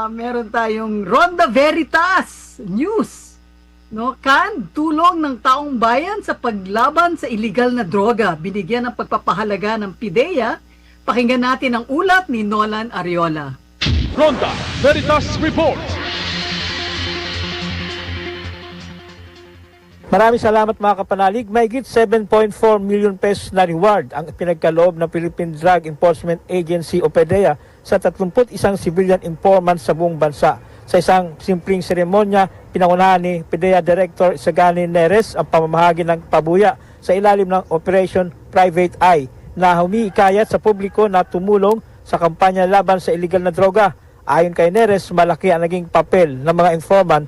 Meron tayong Ronda Veritas News. No, tulong ng taong bayan sa paglaban sa illegal na droga. Binigyan ng pagpapahalaga ng PIDEA. Pakinggan natin ang ulat ni Nolan Ariola. Ronda Veritas Report. Maraming salamat mga kapanalig. Mahigit 7.4 million pesos na reward ang pinagkaloob ng Philippine Drug Enforcement Agency o PDEA sa 31 civilian informants sa buong bansa. Sa isang simpleng seremonya, pinangunahan ni PDEA Director Isagani Neres ang pamamahagi ng pabuya sa ilalim ng Operation Private Eye na humiikayat sa publiko na tumulong sa kampanya laban sa illegal na droga. Ayon kay Neres, malaki ang naging papel ng mga informant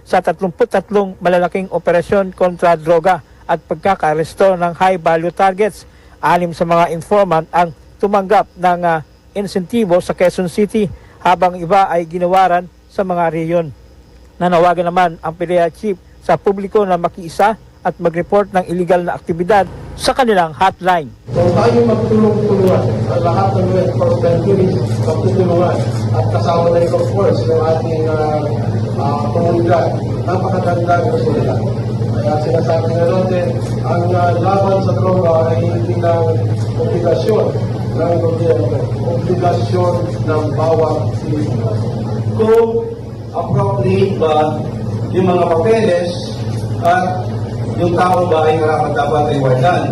sa 33 malalaking operasyon kontra droga at pagkakaresto ng high-value targets. 6 sa mga informant ang tumanggap ng insentibo sa Quezon City, habang iba ay ginawaran sa mga rehiyon. Nanawagan naman ang PDEA Chief sa publiko na makiisa at mag-report ng illegal na aktibidad sa kanilang hotline. So tayo magtulong-tulungan, ang lahat ng law enforcement units magtutulungan at kasama na rin of course yung ating komunidad. Napakaganda ng komunidad. Kaya sinasabi na natin, ang laban sa droga ay hindi lang obligasyon ng gobyerno, obligasyon ng bawat Pilipino. Kung appropriate ba yung mga papeles at yung taong bahay karapat dapat ay wardan.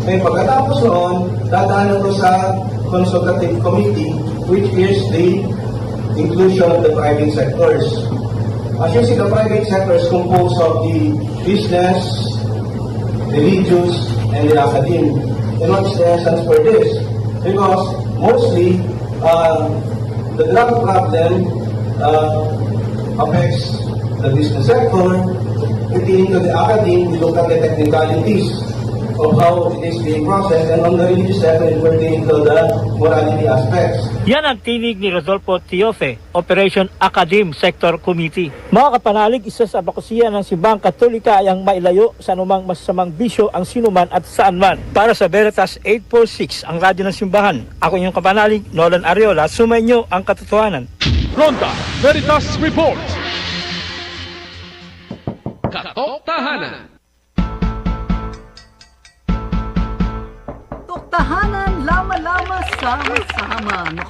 May pagkatapos noon, dadaanan ko sa consultative committee, which is the inclusion of the private sectors. As you see, the private sector is composed of the business, religious, and the academe. And what's the essence for this? Because mostly, the drug problem affects the business sector. Pertaining to the academe, we look at the technicalities of how it is being processed, and on the religious level, pertaining to the morality aspects. Yan ang tinig ni Rodolfo Tiofe, Operation Academe Sector Committee. Mga kapanalig, isa sa abakusiya ng Simbahang Katolika ay ang mailayo sa anumang masasamang bisyo ang sinuman at saan man. Para sa Veritas 846, ang radyo ng simbahan, ako inyong kapanalig, Nolan Ariola, sumainyo ang katotohanan. Ronda Veritas Report. Katotohanan. Tuktahanan, lama-lama, sama-sama.